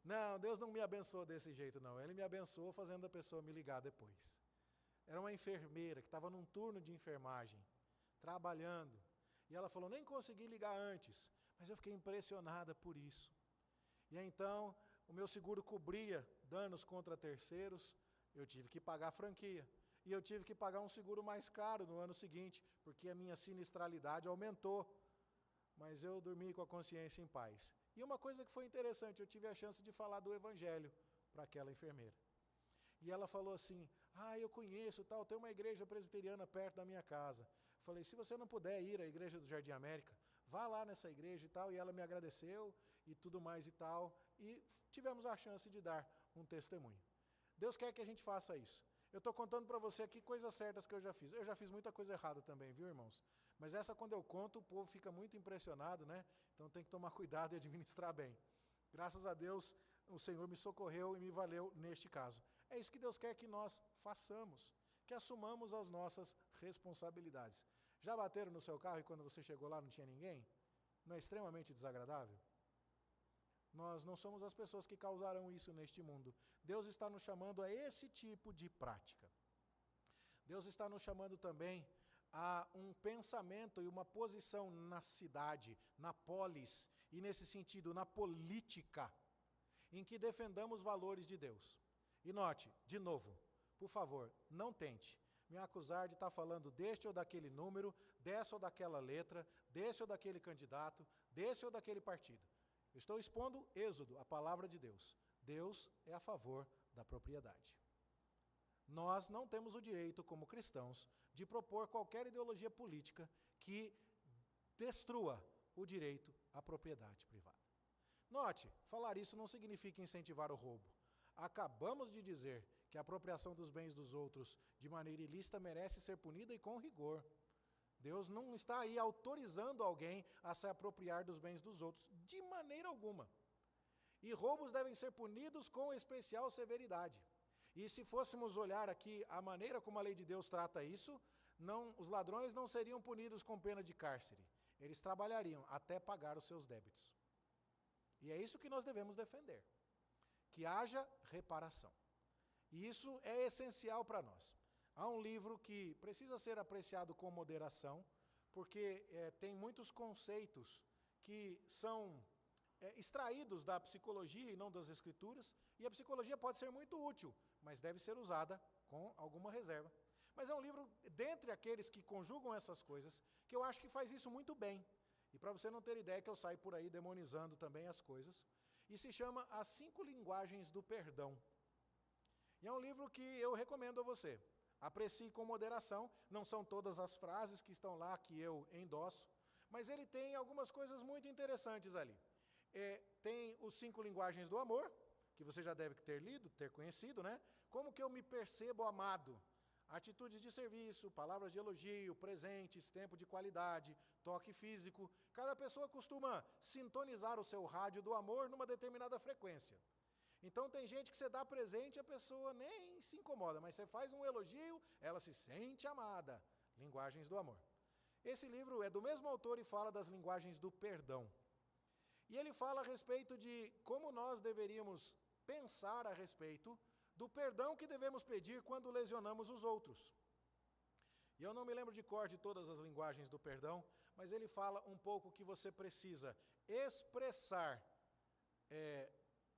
Não, Deus não me abençoou desse jeito, não. Ele me abençoou fazendo a pessoa me ligar depois. Era uma enfermeira que estava num turno de enfermagem, trabalhando, e ela falou, nem consegui ligar antes, mas eu fiquei impressionada por isso. E aí, então, o meu seguro cobria danos contra terceiros, eu tive que pagar a franquia. E eu tive que pagar um seguro mais caro no ano seguinte, porque a minha sinistralidade aumentou. Mas eu dormi com a consciência em paz. E uma coisa que foi interessante, eu tive a chance de falar do Evangelho para aquela enfermeira. E ela falou assim, eu conheço, tal, tem uma igreja presbiteriana perto da minha casa. Falei, se você não puder ir à igreja do Jardim América, vá lá nessa igreja e tal. E ela me agradeceu e tudo mais e tal. E tivemos a chance de dar um testemunho. Deus quer que a gente faça isso. Eu estou contando para você aqui coisas certas que eu já fiz. Eu já fiz muita coisa errada também, viu, irmãos? Mas essa, quando eu conto, o povo fica muito impressionado, né? Então tem que tomar cuidado e administrar bem. Graças a Deus, o Senhor me socorreu e me valeu neste caso. É isso que Deus quer que nós façamos, que assumamos as nossas responsabilidades. Já bateram no seu carro e quando você chegou lá não tinha ninguém? não é extremamente desagradável? Nós não somos as pessoas que causaram isso neste mundo. Deus está nos chamando a esse tipo de prática. Deus está nos chamando também a um pensamento e uma posição na cidade, na polis, e nesse sentido, na política, em que defendamos valores de Deus. E note, de novo, por favor, não tente me acusar de estar falando deste ou daquele número, dessa ou daquela letra, desse ou daquele candidato, desse ou daquele partido. Eu estou expondo Êxodo, a palavra de Deus. Deus é a favor da propriedade. Nós não temos o direito, como cristãos, de propor qualquer ideologia política que destrua o direito à propriedade privada. Note, falar isso não significa incentivar o roubo. Acabamos de dizer que a apropriação dos bens dos outros de maneira ilícita merece ser punida e com rigor. Deus não está aí autorizando alguém a se apropriar dos bens dos outros, de maneira alguma. E roubos devem ser punidos com especial severidade. E se fôssemos olhar aqui a maneira como a lei de Deus trata isso, os ladrões não seriam punidos com pena de cárcere. Eles trabalhariam até pagar os seus débitos. E é isso que nós devemos defender. Que haja reparação. E isso é essencial para nós. Há um livro que precisa ser apreciado com moderação, porque tem muitos conceitos que são extraídos da psicologia e não das escrituras, e a psicologia pode ser muito útil, mas deve ser usada com alguma reserva. Mas é um livro, dentre aqueles que conjugam essas coisas, que eu acho que faz isso muito bem. E para você não ter ideia que eu saio por aí demonizando também as coisas, e se chama As 5 Linguagens do Perdão. E é um livro que eu recomendo a você. Aprecie com moderação, não são todas as frases que estão lá que eu endosso, mas ele tem algumas coisas muito interessantes ali. Tem os 5 linguagens do amor, que você já deve ter lido, ter conhecido, né? Como que eu me percebo amado? Atitudes de serviço, palavras de elogio, presentes, tempo de qualidade, toque físico. Cada pessoa costuma sintonizar o seu rádio do amor numa determinada frequência. Então tem gente que você dá presente e a pessoa nem se incomoda, mas você faz um elogio, ela se sente amada. Linguagens do amor. Esse livro é do mesmo autor e fala das linguagens do perdão. E ele fala a respeito de como nós deveríamos pensar a respeito do perdão que devemos pedir quando lesionamos os outros. E eu não me lembro de cor de todas as linguagens do perdão, mas ele fala um pouco que você precisa expressar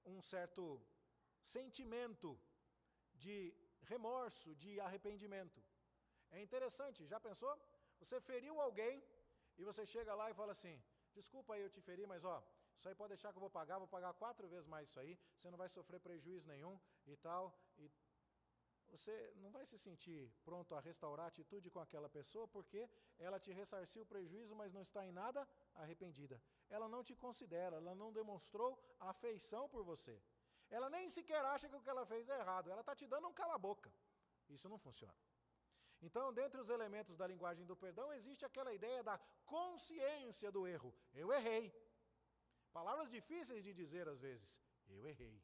um certo sentimento de remorso, de arrependimento. É interessante, já pensou? Você feriu alguém e você chega lá e fala assim, desculpa aí eu te feri, mas isso aí pode deixar que eu vou pagar 4 vezes mais isso aí, você não vai sofrer prejuízo nenhum e tal. E você não vai se sentir pronto a restaurar a atitude com aquela pessoa, porque ela te ressarciu o prejuízo, mas não está em nada arrependida. Ela não te considera, ela não demonstrou afeição por você. Ela nem sequer acha que o que ela fez é errado, ela está te dando um cala-boca. Isso não funciona. Então, dentre os elementos da linguagem do perdão, existe aquela ideia da consciência do erro. Eu errei. Palavras difíceis de dizer às vezes. Eu errei.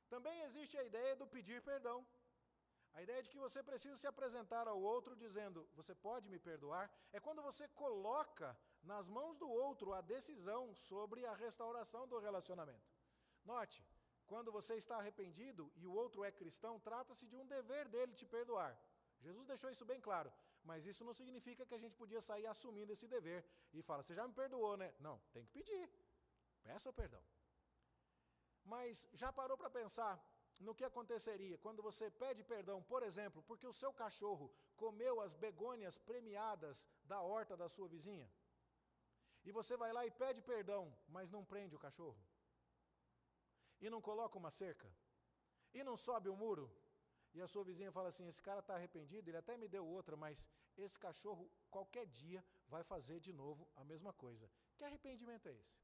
Também existe a ideia do pedir perdão. A ideia de que você precisa se apresentar ao outro dizendo, você pode me perdoar? É quando você coloca nas mãos do outro a decisão sobre a restauração do relacionamento. Note, quando você está arrependido e o outro é cristão, trata-se de um dever dele te perdoar. Jesus deixou isso bem claro, mas isso não significa que a gente podia sair assumindo esse dever e falar, você já me perdoou, né? Não, tem que pedir, peça perdão. Mas já parou para pensar no que aconteceria quando você pede perdão, por exemplo, porque o seu cachorro comeu as begônias premiadas da horta da sua vizinha? E você vai lá e pede perdão, mas não prende o cachorro? E não coloca uma cerca? E não sobe o muro? E a sua vizinha fala assim, esse cara está arrependido, ele até me deu outra, mas esse cachorro qualquer dia vai fazer de novo a mesma coisa. Que arrependimento é esse?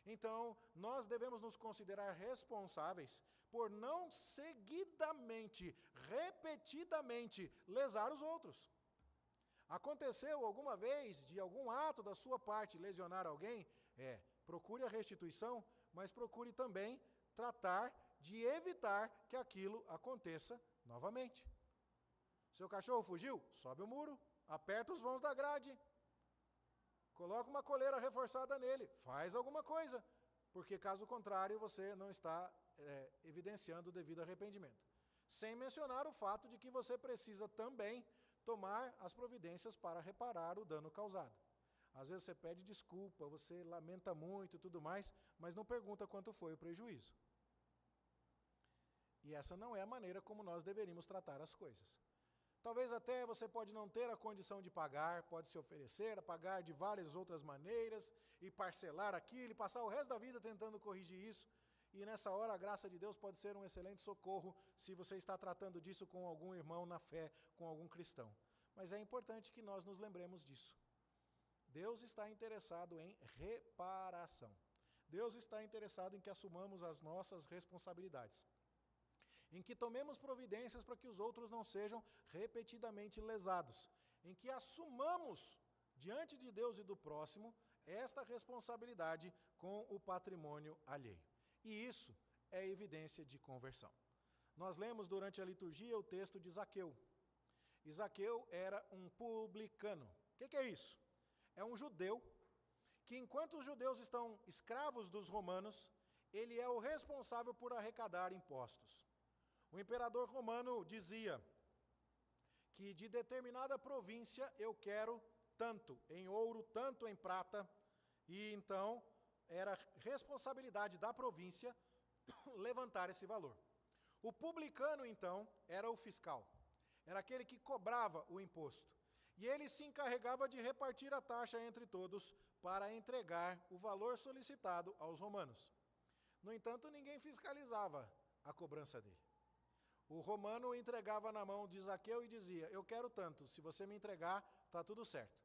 Então, nós devemos nos considerar responsáveis por não seguidamente, repetidamente, lesar os outros. Aconteceu alguma vez, de algum ato da sua parte, lesionar alguém? Procure a restituição, mas procure também tratar de evitar que aquilo aconteça novamente. Seu cachorro fugiu? Sobe o muro, aperta os vãos da grade. coloca uma coleira reforçada nele, faz alguma coisa, porque caso contrário você não está evidenciando o devido arrependimento. Sem mencionar o fato de que você precisa também tomar as providências para reparar o dano causado. Às vezes você pede desculpa, você lamenta muito e tudo mais, mas não pergunta quanto foi o prejuízo. E essa não é a maneira como nós deveríamos tratar as coisas. Talvez até você pode não ter a condição de pagar, pode se oferecer a pagar de várias outras maneiras, e parcelar aquilo, e passar o resto da vida tentando corrigir isso, e nessa hora a graça de Deus pode ser um excelente socorro se você está tratando disso com algum irmão na fé, com algum cristão. Mas é importante que nós nos lembremos disso. Deus está interessado em reparação. Deus está interessado em que assumamos as nossas responsabilidades, em que tomemos providências para que os outros não sejam repetidamente lesados, em que assumamos diante de Deus e do próximo esta responsabilidade com o patrimônio alheio. E isso é evidência de conversão. Nós lemos durante a liturgia o texto de Zaqueu. E Zaqueu era um publicano. O que é isso? É um judeu que, enquanto os judeus estão escravos dos romanos, ele é o responsável por arrecadar impostos. O imperador romano dizia que de determinada província eu quero tanto em ouro, tanto em prata, e então era responsabilidade da província levantar esse valor. O publicano, então, era o fiscal, era aquele que cobrava o imposto, e ele se encarregava de repartir a taxa entre todos para entregar o valor solicitado aos romanos. No entanto, ninguém fiscalizava a cobrança dele. O romano entregava na mão de Zaqueu e dizia, eu quero tanto, se você me entregar, está tudo certo.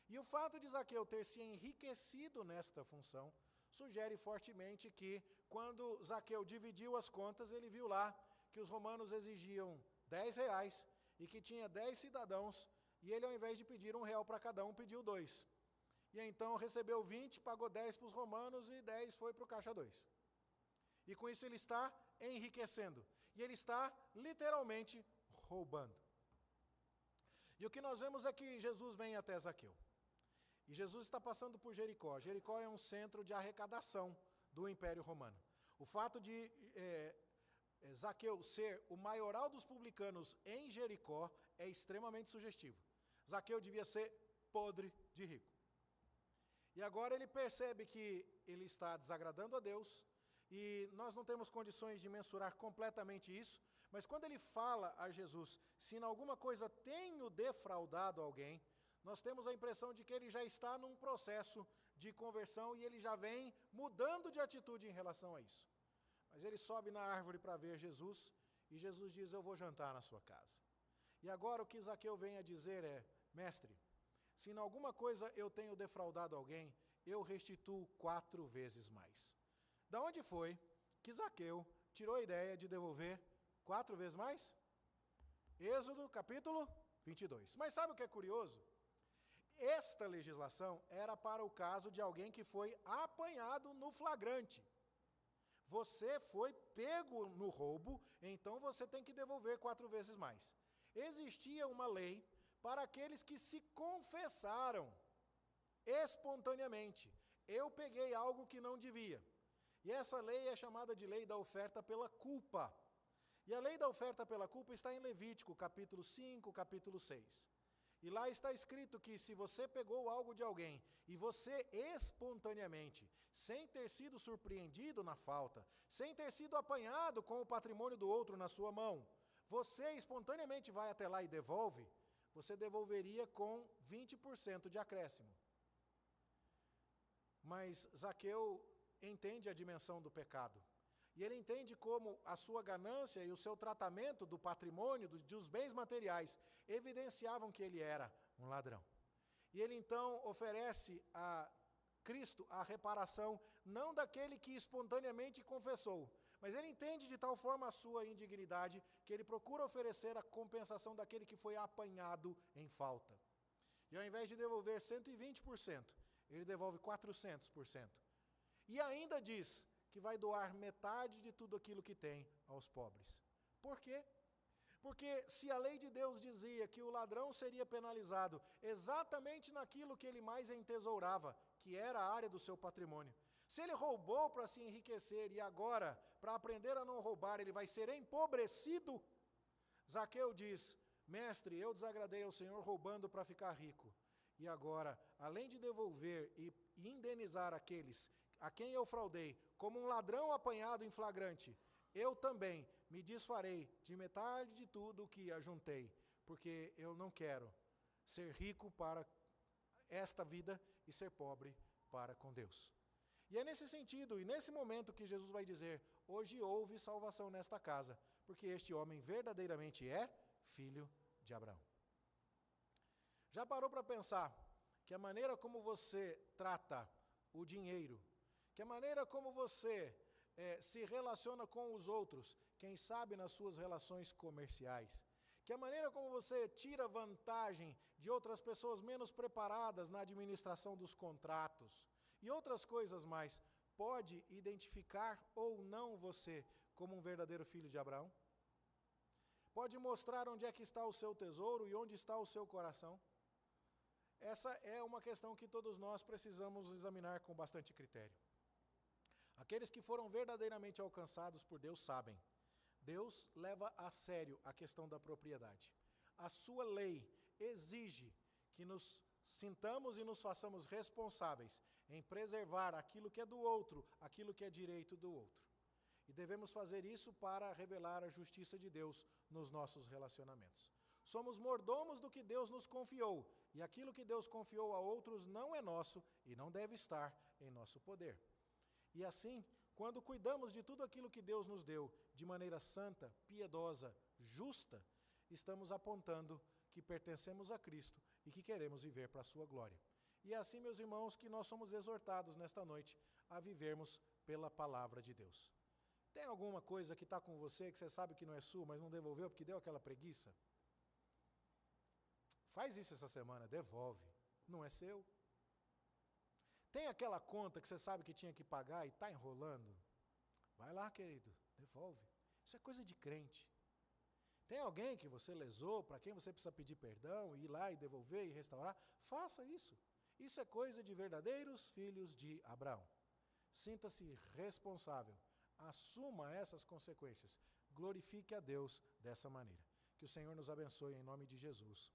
E o fato de Zaqueu ter se enriquecido nesta função, sugere fortemente que, quando Zaqueu dividiu as contas, ele viu lá que os romanos exigiam R$10 e que tinha 10 cidadãos, e ele, ao invés de pedir R$1 para cada um, pediu 2. E então recebeu 20, pagou 10 para os romanos e 10 foi para o caixa 2. E com isso ele está enriquecendo. E ele está literalmente roubando. E o que nós vemos é que Jesus vem até Zaqueu. E Jesus está passando por Jericó. Jericó é um centro de arrecadação do Império Romano. O fato de Zaqueu ser o maioral dos publicanos em Jericó é extremamente sugestivo. Zaqueu devia ser podre de rico. E agora ele percebe que ele está desagradando a Deus, e nós não temos condições de mensurar completamente isso, mas quando ele fala a Jesus, se em alguma coisa tenho defraudado alguém, nós temos a impressão de que ele já está num processo de conversão e ele já vem mudando de atitude em relação a isso. Mas ele sobe na árvore para ver Jesus, e Jesus diz, eu vou jantar na sua casa. E agora o que Zaqueu vem a dizer é, mestre, se em alguma coisa eu tenho defraudado alguém, eu restituo 4 vezes mais. Da onde foi que Zaqueu tirou a ideia de devolver 4 vezes mais? Êxodo capítulo 22. Mas sabe o que é curioso? Esta legislação era para o caso de alguém que foi apanhado no flagrante. Você foi pego no roubo, então você tem que devolver 4 vezes mais. Existia uma lei para aqueles que se confessaram espontaneamente. Eu peguei algo que não devia. E essa lei é chamada de lei da oferta pela culpa. E a lei da oferta pela culpa está em Levítico, capítulo 5, capítulo 6. E lá está escrito que se você pegou algo de alguém e você espontaneamente, sem ter sido surpreendido na falta, sem ter sido apanhado com o patrimônio do outro na sua mão, você espontaneamente vai até lá e devolve, você devolveria com 20% de acréscimo. Mas Zaqueu entende a dimensão do pecado. E ele entende como a sua ganância e o seu tratamento do patrimônio, dos bens materiais, evidenciavam que ele era um ladrão. E ele então oferece a Cristo a reparação, não daquele que espontaneamente confessou, mas ele entende de tal forma a sua indignidade, que ele procura oferecer a compensação daquele que foi apanhado em falta. E ao invés de devolver 120%, ele devolve 400%. E ainda diz que vai doar metade de tudo aquilo que tem aos pobres. Por quê? Porque se a lei de Deus dizia que o ladrão seria penalizado exatamente naquilo que ele mais entesourava, que era a área do seu patrimônio, se ele roubou para se enriquecer e agora, para aprender a não roubar, ele vai ser empobrecido, Zaqueu diz: mestre, eu desagradei ao Senhor roubando para ficar rico. E agora, além de devolver e indenizar aqueles a quem eu fraudei, como um ladrão apanhado em flagrante, eu também me desfarei de metade de tudo o que ajuntei, porque eu não quero ser rico para esta vida e ser pobre para com Deus. E é nesse sentido, e nesse momento que Jesus vai dizer: hoje houve salvação nesta casa, porque este homem verdadeiramente é filho de Abraão. Já parou para pensar que a maneira como você trata o dinheiro, que a maneira como você se relaciona com os outros, quem sabe nas suas relações comerciais, que a maneira como você tira vantagem de outras pessoas menos preparadas na administração dos contratos e outras coisas mais, pode identificar ou não você como um verdadeiro filho de Abraão? Pode mostrar onde é que está o seu tesouro e onde está o seu coração? Essa é uma questão que todos nós precisamos examinar com bastante critério. Aqueles que foram verdadeiramente alcançados por Deus sabem, Deus leva a sério a questão da propriedade. A sua lei exige que nos sintamos e nos façamos responsáveis em preservar aquilo que é do outro, aquilo que é direito do outro. E devemos fazer isso para revelar a justiça de Deus nos nossos relacionamentos. Somos mordomos do que Deus nos confiou, e aquilo que Deus confiou a outros não é nosso e não deve estar em nosso poder. E assim, quando cuidamos de tudo aquilo que Deus nos deu de maneira santa, piedosa, justa, estamos apontando que pertencemos a Cristo e que queremos viver para a sua glória. E é assim, meus irmãos, que nós somos exortados nesta noite a vivermos pela palavra de Deus. Tem alguma coisa que está com você que você sabe que não é sua, mas não devolveu porque deu aquela preguiça? Faz isso essa semana, devolve. Não é seu. Tem aquela conta que você sabe que tinha que pagar e está enrolando? Vai lá, querido, devolve. Isso é coisa de crente. Tem alguém que você lesou, para quem você precisa pedir perdão, ir lá e devolver e restaurar? Faça isso. Isso é coisa de verdadeiros filhos de Abraão. Sinta-se responsável. Assuma essas consequências. Glorifique a Deus dessa maneira. Que o Senhor nos abençoe em nome de Jesus.